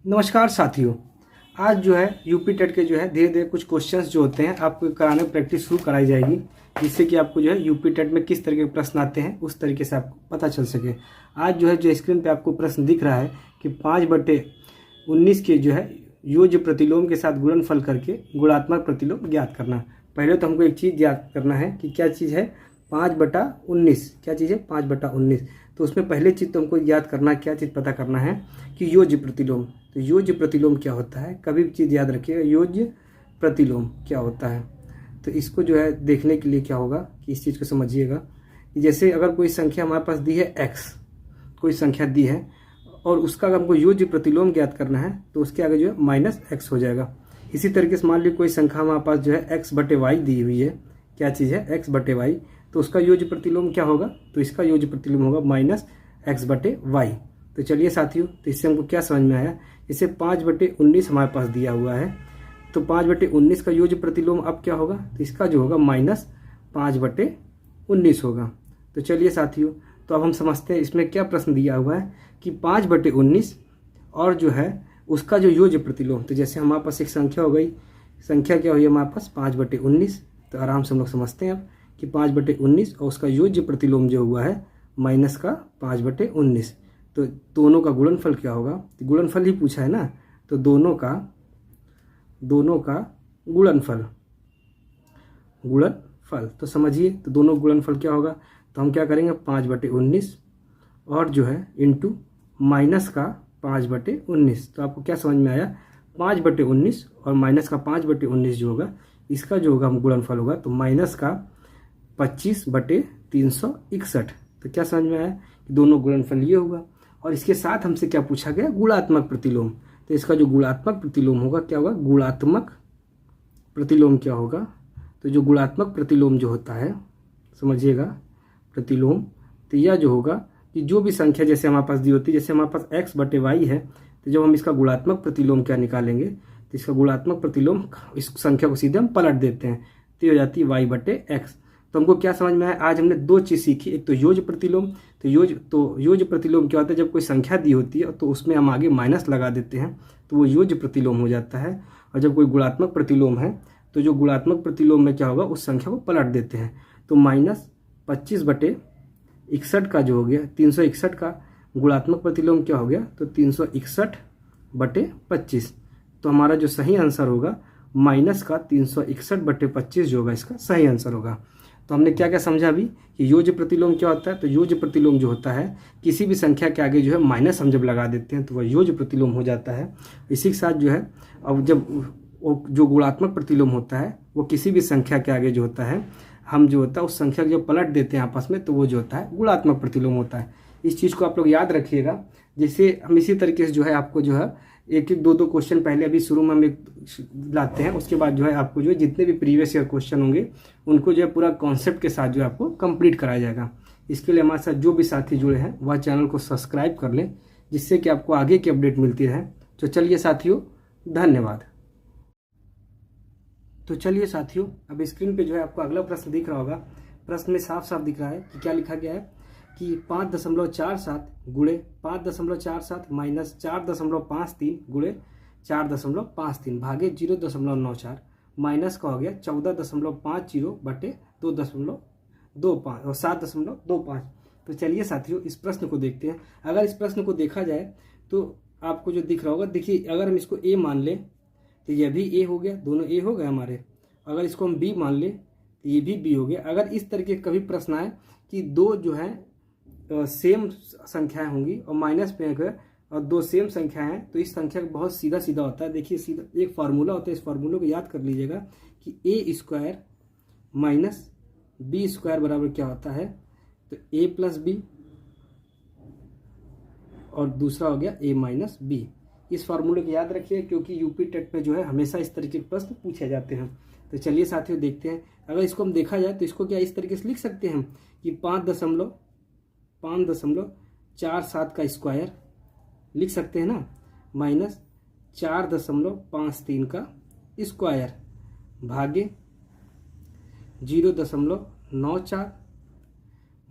नमस्कार साथियों। आज जो है यूपी टेट के जो है धीरे धीरे कुछ क्वेश्चंस जो होते हैं आपको कराने प्रैक्टिस शुरू कराई जाएगी, जिससे कि आपको जो है यूपी टेट में किस तरीके के प्रश्न आते हैं उस तरीके से आपको पता चल सके। आज जो है जो स्क्रीन पे आपको प्रश्न दिख रहा है कि 5/19 के जो है योज्य प्रतिलोम के साथ गुणनफल करके गुणात्मक प्रतिलोम ज्ञात करना। पहले तो हमको एक चीज़ ज्ञात करना है कि क्या चीज़ है 5/19। क्या चीज़ है 5/19? तो उसमें पहले चीज़ तो हमको याद करना, क्या चीज़ पता करना है कि योज्य प्रतिलोम। तो योज्य प्रतिलोम क्या होता है, कभी भी चीज़ याद रखिएगा, योज्य प्रतिलोम क्या होता है। तो इसको जो है देखने के लिए क्या होगा कि इस चीज़ को समझिएगा कि जैसे अगर कोई संख्या हमारे पास दी है x, कोई संख्या दी है और उसका अगर हमको योज्य प्रतिलोम ज्ञात करना है तो उसके आगे जो है -x हो जाएगा। इसी तरीके से मान लीजिए कोई संख्या हमारे पास जो है x/y दी हुई है। क्या चीज़ है x/y, तो उसका योज्य प्रतिलोम क्या होगा, तो इसका योज्य प्रतिलोम होगा -x/y। तो चलिए साथियों, तो इससे हमको क्या समझ में आया, इसे 5/19 हमारे पास दिया हुआ है, तो 5/19 का योज्य प्रतिलोम अब क्या होगा, तो इसका जो होगा -5/19 होगा। तो चलिए साथियों, तो अब हम समझते हैं इसमें क्या प्रश्न दिया हुआ है कि 5/19 और जो है उसका जो योज्य प्रतिलोम। तो जैसे हमारे पास एक संख्या हो गई, संख्या क्या हुई हमारे पास 5/19। तो आराम से हम लोग समझते हैं अब कि 5/19 और उसका योज्य प्रतिलोम जो हुआ है माइनस का 5/19। तो दोनों का गुणनफल क्या होगा, तो गुणनफल ही पूछा है ना, तो दोनों का गुणनफल तो समझिए, तो दोनों गुणनफल क्या होगा, तो हम क्या करेंगे 5/19 और जो है इंटू माइनस का 5/19। तो आपको क्या समझ में आया, 5/19 और माइनस का 5/19 जो होगा इसका जो होगा हम गुणनफल होगा तो माइनस का 25/361। तो क्या समझ में आया कि दोनों गुणनफल ये होगा। और इसके साथ हमसे क्या पूछा गया, गुणात्मक प्रतिलोम। तो इसका जो गुणात्मक प्रतिलोम होगा क्या होगा, गुणात्मक प्रतिलोम क्या होगा, तो जो गुणात्मक प्रतिलोम जो होता है समझिएगा प्रतिलोम, तो यह जो होगा कि जो भी संख्या जैसे हमारे पास दी होती है, जैसे हमारे पास x/y है, तो जब हम इसका गुणात्मक प्रतिलोम क्या निकालेंगे, तो इसका गुणात्मक प्रतिलोम इस संख्या को सीधे हम पलट देते हैं, तो ये हो जाती है y/x। तो हमको क्या समझ में आया, आज हमने दो चीज़ सीखी, एक तो योज्य प्रतिलोम। तो योज्य प्रतिलोम क्या होता है, जब कोई संख्या दी होती है तो उसमें हम आगे माइनस लगा देते हैं तो वो योज्य प्रतिलोम हो जाता है। और जब कोई गुणात्मक प्रतिलोम है तो जो गुणात्मक प्रतिलोम में क्या होगा, उस संख्या को पलट देते हैं। तो -25/61 का जो हो गया 361 का गुणात्मक प्रतिलोम क्या हो गया, तो 361/25। तो हमारा जो सही आंसर होगा माइनस का 361/25 जो होगा इसका सही आंसर होगा। तो हमने क्या क्या समझा अभी कि योज्य प्रतिलोम क्या होता है, तो योज्य प्रतिलोम जो होता है किसी भी संख्या के आगे जो है माइनस हम जब लगा देते हैं तो वह योज्य प्रतिलोम हो जाता है। इसी के साथ जो है अब जब जो गुणात्मक प्रतिलोम होता है वो किसी भी संख्या के आगे जो होता है हम जो होता है उस संख्या को जब पलट देते हैं आपस में तो वो जो होता है गुणात्मक प्रतिलोम होता है। इस चीज़ को आप लोग याद रखिएगा। जैसे हम इसी तरीके से जो है आपको जो है एक एक दो दो क्वेश्चन पहले अभी शुरू में हम एक लाते हैं, उसके बाद जो है आपको जो है जितने भी प्रीवियस ईयर क्वेश्चन होंगे उनको जो है पूरा कॉन्सेप्ट के साथ जो है आपको कंप्लीट कराया जाएगा। इसके लिए हमारे साथ जो भी साथी जुड़े हैं वह चैनल को सब्सक्राइब कर लें, जिससे कि आपको आगे की अपडेट मिलती रहे। तो चलिए साथियों, धन्यवाद। तो चलिए साथियों, अब स्क्रीन पे जो है आपको अगला प्रश्न दिख रहा होगा। प्रश्न में साफ साफ दिख रहा है कि क्या लिखा गया है कि 5.47 गुणे 5.47 माइनस 4.53 गुणे 4.53 भागे 0.94 माइनस का हो गया 14.50/2.25 और 7.25। तो चलिए साथियों इस प्रश्न को देखते हैं। अगर इस प्रश्न को देखा जाए तो आपको जो दिख रहा होगा, देखिए अगर हम इसको a मान लें तो यह भी a हो गया, दोनों a हो गए हमारे। अगर इसको हम b मान लें तो ये भी b हो गया। अगर इस तरह के कभी प्रश्न आए कि दो जो है सेम संख्याएं होंगी और माइनस पे और दो सेम संख्याएं हैं, तो इस संख्या का बहुत सीधा सीधा होता है। देखिए सीधा एक फार्मूला होता है, इस फार्मूला को याद कर लीजिएगा कि a² माइनस b² बराबर क्या होता है, तो a + b और दूसरा हो गया a - b। इस फार्मूले को याद रखिए क्योंकि यूपी टेट में जो है हमेशा इस तरीके के प्रश्न पूछे जाते हैं। तो चलिए साथियों देखते हैं। अगर इसको हम देखा जाए तो इसको क्या इस तरीके से लिख सकते हैं कि 5.47 का स्क्वायर लिख सकते हैं ना, माइनस 4.53 का स्क्वायर भागे 0.94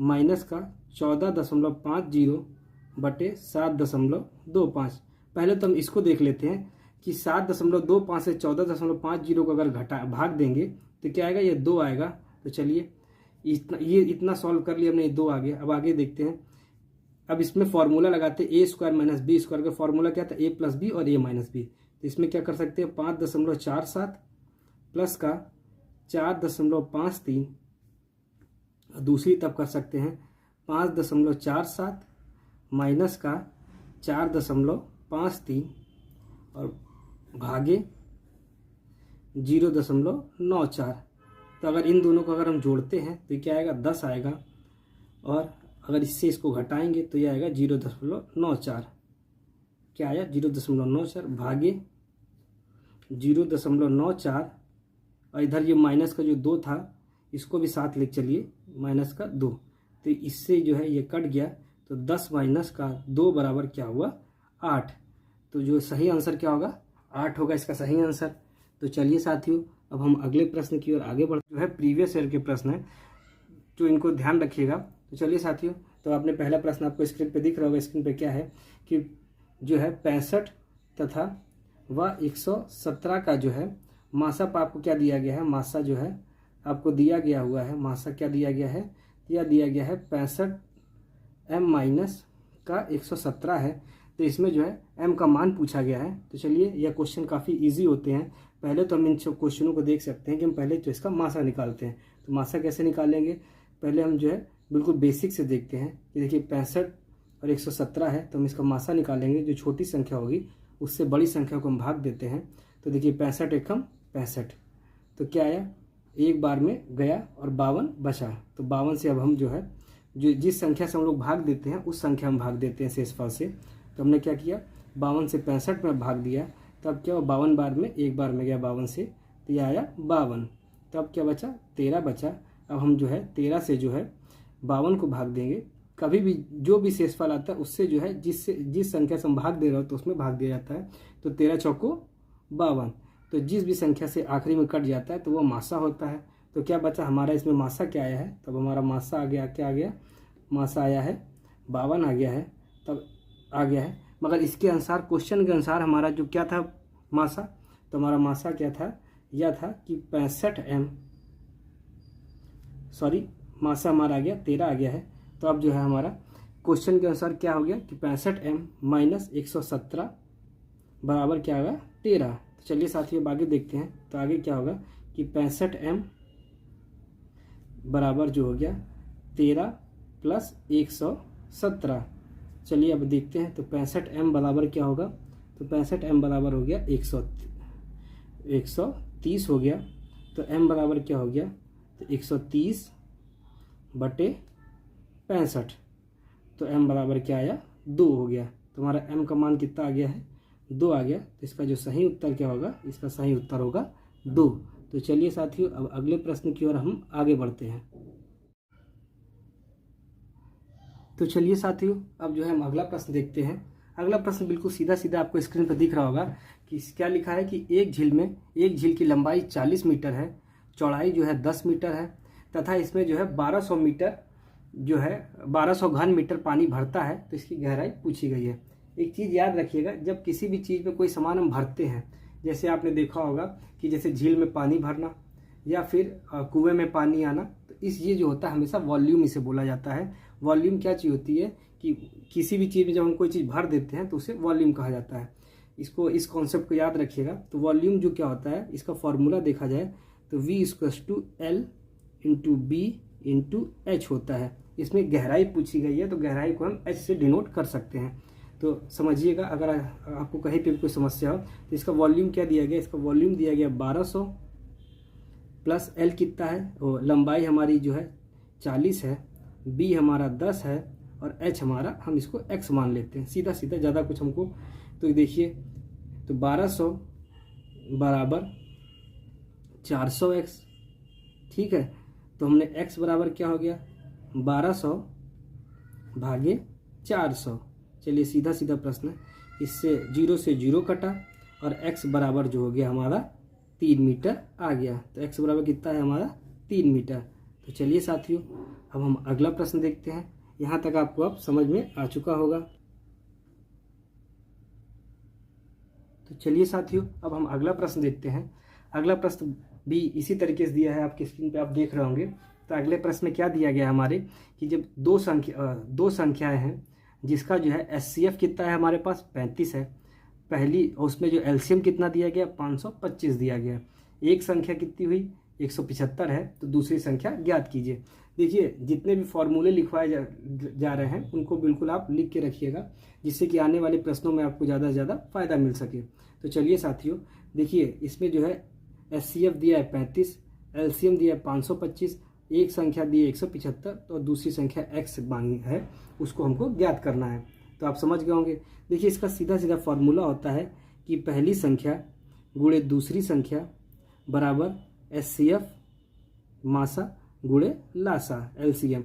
माइनस का 14.50/7.25। पहले तो हम इसको देख लेते हैं कि 7.25 से 14.50 को अगर भाग देंगे तो क्या आएगा, ये 2 आएगा। तो चलिए इतना सॉल्व कर लिया हमने, ये 2 आ गया। अब आगे देखते हैं। अब इसमें फॉर्मूला लगाते हैं, a² - b² का फॉर्मूला क्या था, a + b और a - b। तो इसमें क्या कर सकते हैं, 5.47 प्लस का 4.53, दूसरी तब कर सकते हैं 5.47 माइनस का 4.53 और भागे 0.94। तो अगर इन दोनों को अगर हम जोड़ते हैं तो क्या आएगा, 10 आएगा। और अगर इससे इसको घटाएंगे तो ये आएगा 0.94। क्या आया, 0.94 भागे 0.94। और इधर ये माइनस का जो 2 था इसको भी साथ ले चलिए, माइनस का 2। तो इससे जो है ये कट गया। तो 10 माइनस का 2 बराबर क्या हुआ, 8। तो जो सही आंसर क्या होगा, 8 होगा इसका सही आंसर। तो चलिए साथियों, अब हम अगले प्रश्न की ओर आगे बढ़ते, जो है प्रीवियस ईयर के प्रश्न है, तो इनको ध्यान रखिएगा। तो चलिए साथियों, तो आपने पहला प्रश्न आपको स्क्रीन पे दिख रहा होगा। स्क्रीन पे क्या है कि जो है 65 तथा व 117 का जो है मासा आपको क्या दिया गया है, मासा जो है आपको दिया गया हुआ है, मासा क्या दिया गया है, यह दिया गया है 65 m का 117 है। तो इसमें जो है m का मान पूछा गया है। तो चलिए, यह क्वेश्चन काफ़ी इजी होते हैं। पहले तो हम इन क्वेश्चनों को देख सकते हैं कि हम पहले तो इसका मासा निकालते हैं। तो मासा कैसे निकालेंगे, पहले हम जो है बिल्कुल बेसिक से देखते हैं कि देखिए 65 और 117 है, तो हम इसका मासा निकालेंगे। जो छोटी संख्या होगी उससे बड़ी संख्या को हम भाग देते हैं। तो देखिए 65 एकम 65, तो क्या आया, एक बार में गया और 52 बचा। तो 52 से अब हम जो है जो जिस संख्या से हम लोग भाग देते हैं उस संख्या में भाग देते हैं शेषफल से। तो हमने क्या किया, 52 से 65 में भाग दिया, तब क्या हुआ, 52 बार में एक बार में गया 52 से, तो यह आया 52। तब क्या बचा, 13 बचा। अब हम जो है 13 से जो है 52 को भाग देंगे। कभी भी जो भी शेषफल आता है उससे जो है जिस संख्या से हम भाग दे रहे हो तो उसमें भाग दिया जाता है। तो 13 चौको 52, तो जिस भी संख्या से आखिरी में कट जाता है तो वो मासा होता है। तो क्या बचा हमारा, इसमें मासा क्या आया है, तब हमारा मासा आ गया, क्या आ गया, मासा आया है 52 आ गया है, तब आ गया है। मगर इसके अनुसार, क्वेश्चन के अनुसार हमारा जो क्या था मासा, तो हमारा मासा क्या था, यह था कि 65 m, सॉरी मासा हमारा आ गया 13 आ गया है। तो अब जो है हमारा क्वेश्चन के अनुसार क्या हो गया कि 65 m - 117 बराबर क्या होगा, 13। तो चलिए साथियों अब आगे देखते हैं। तो आगे क्या होगा कि 65 m बराबर जो हो गया 13 + 117। चलिए अब देखते हैं। तो 65 m बराबर क्या होगा, तो 65 m बराबर हो गया 130 हो गया। तो m बराबर क्या हो गया, तो 130 बटे 65। तो m बराबर क्या आया, 2 हो गया। तो हमारा m का मान कितना आ गया है, 2 आ गया। तो इसका जो सही उत्तर क्या होगा, इसका सही उत्तर होगा 2। तो चलिए साथियों अब अगले प्रश्न की ओर हम आगे बढ़ते हैं। तो चलिए साथियों अब जो है हम अगला प्रश्न देखते हैं। अगला प्रश्न बिल्कुल सीधा सीधा आपको स्क्रीन पर दिख रहा होगा कि क्या लिखा है कि एक झील की लंबाई 40 मीटर है, चौड़ाई जो है 10 मीटर है तथा इसमें जो है 1200 मीटर जो है 1200 घन मीटर पानी भरता है। तो इसकी गहराई पूछी गई है। एक चीज़ याद रखिएगा, जब किसी भी चीज़ में कोई सामान हम भरते हैं, जैसे आपने देखा होगा कि जैसे झील में पानी भरना या फिर कुएं में पानी आना, तो ये जो होता है हमेशा वॉल्यूम इसे बोला जाता है। वॉल्यूम क्या चीज़ होती है कि किसी भी चीज़ में जब हम कोई चीज़ भर देते हैं तो उसे वॉल्यूम कहा जाता है। इस कॉन्सेप्ट को याद रखिएगा। तो वॉल्यूम जो क्या होता है, इसका फॉर्मूला देखा जाए तो V = L × B × H होता है। इसमें गहराई पूछी गई है तो गहराई को हम H से डिनोट कर सकते हैं। तो समझिएगा, अगर आपको कहीं पे कोई समस्या हो तो इसका वॉल्यूम क्या दिया गया, इसका वॉल्यूम दिया गया 1200 प्लस L कितना है, वो लंबाई हमारी जो है 40 है, B हमारा 10 है और H हमारा हम इसको X मान लेते हैं। सीधा सीधा, ज़्यादा कुछ हमको, तो देखिए तो 1200 बराबर 400x, ठीक है। तो हमने x बराबर क्या हो गया, 1200 भागे 400। चलिए सीधा सीधा प्रश्न, इससे 0 से 0 कटा और x बराबर जो हो गया हमारा 3 मीटर आ गया। तो x बराबर कितना है हमारा, 3 मीटर। तो चलिए साथियों अब हम अगला प्रश्न देखते हैं। यहाँ तक आपको अब समझ में आ चुका होगा। तो चलिए साथियों, अब हम अगला प्रश्न देखते हैं। अगला प्रश्न भी इसी तरीके से दिया है, आपकी स्क्रीन पे आप देख रहे होंगे। तो अगले प्रश्न में क्या दिया गया हमारे कि जब दो संख्याएं हैं जिसका जो है एचसीएफ कितना है हमारे पास 35 है, पहली उसमें जो एलसीएम कितना दिया गया 525 दिया गया। एक संख्या कितनी हुई 175 है, तो दूसरी संख्या ज्ञात कीजिए। देखिए जितने भी फॉर्मूले लिखवाए जा रहे हैं उनको बिल्कुल आप लिख के रखिएगा, जिससे कि आने वाले प्रश्नों में आपको ज़्यादा से ज़्यादा फायदा मिल सके। तो चलिए साथियों, देखिए इसमें जो है एचसीएफ दिया है 35, एलसीएम दिया है 525, एक संख्या दी है 175 तो दूसरी संख्या एक्स मांगी है, उसको हमको ज्ञात करना है। तो आप समझ गए होंगे। देखिए इसका सीधा सीधा फॉर्मूला होता है कि पहली संख्या गुणे दूसरी संख्या बराबर एचसीएफ मासा गुणे लासा एलसीएम।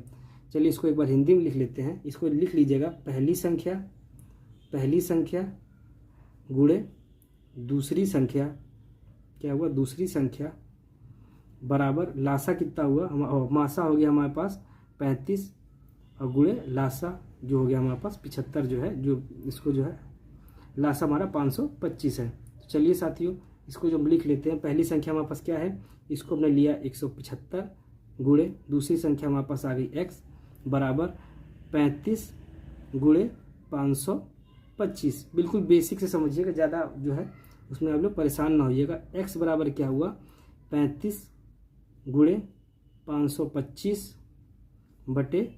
चलिए इसको एक बार हिंदी में लिख लेते हैं। इसको लिख लीजिएगा, पहली संख्या गुणे दूसरी संख्या, क्या हुआ दूसरी संख्या बराबर लासा कितना हुआ, मासा हो गया हमारे पास 35 और गुणे लासा जो हो गया हमारे पास 75 जो है, जो इसको जो है लासा हमारा 525 है। तो चलिए साथियों इसको जो हम लिख लेते हैं, पहली संख्या हमारे पास क्या है, इसको हमने लिया 175 गुणे दूसरी संख्या हमारे पास आ गई x बराबर 35 गुणे 525। बिल्कुल बेसिक से समझिएगा, ज़्यादा जो है उसमें आप लोग परेशान ना होइएगा। x बराबर क्या हुआ 35 गुणे 525 बटे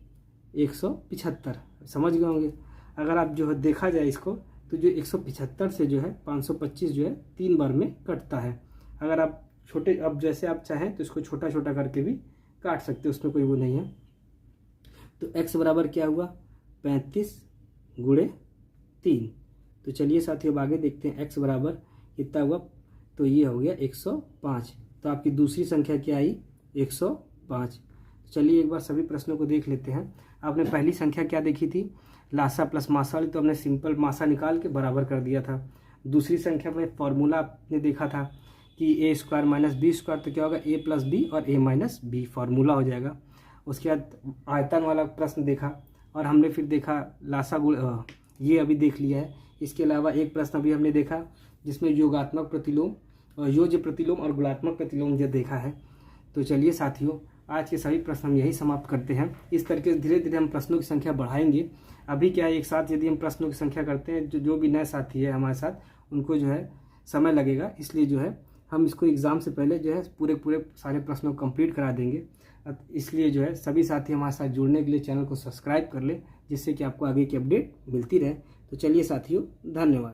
175। समझ गए होंगे। अगर आप जो है देखा जाए इसको, तो जो 175 से जो है 525 जो है 3 बार में कटता है। अगर आप छोटे, अब जैसे आप चाहें तो इसको छोटा छोटा करके भी काट सकते हो, उसमें कोई वो नहीं है। तो x बराबर क्या हुआ 35 गुणे 3। तो चलिए साथियों अब आगे देखते हैं, x बराबर कितना हुआ, तो ये हो गया 105। तो आपकी दूसरी संख्या क्या आई 105। चलिए एक बार सभी प्रश्नों को देख लेते हैं। आपने पहली संख्या क्या देखी थी, लासा प्लस मासा वाली, तो हमने सिंपल मासा निकाल के बराबर कर दिया था। दूसरी संख्या में फॉर्मूला आपने देखा था कि ए स्क्वायर माइनस बी स्क्वायर, तो क्या होगा ए प्लस बी और ए माइनस बी फॉर्मूला हो जाएगा। उसके बाद आयतन वाला प्रश्न देखा, और हमने फिर देखा लासा गुण, ये अभी देख लिया है। इसके अलावा एक प्रश्न अभी हमने देखा जिसमें योगात्मक प्रतिलोम और योज्य प्रतिलोम और गुणात्मक प्रतिलोम जो देखा है। तो चलिए साथियों आज के सभी प्रश्न हम यही समाप्त करते हैं। इस तरीके से धीरे धीरे हम प्रश्नों की संख्या बढ़ाएंगे। अभी क्या है, एक साथ यदि हम प्रश्नों की संख्या करते हैं, जो भी नए साथी है हमारे साथ उनको जो है समय लगेगा, इसलिए जो है हम इसको एग्ज़ाम से पहले जो है पूरे सारे प्रश्नों को कंप्लीट करा देंगे। इसलिए जो है सभी साथी हमारे साथ जुड़ने के लिए चैनल को सब्सक्राइब कर ले, जिससे कि आपको आगे की अपडेट मिलती रहे। तो चलिए साथियों, धन्यवाद।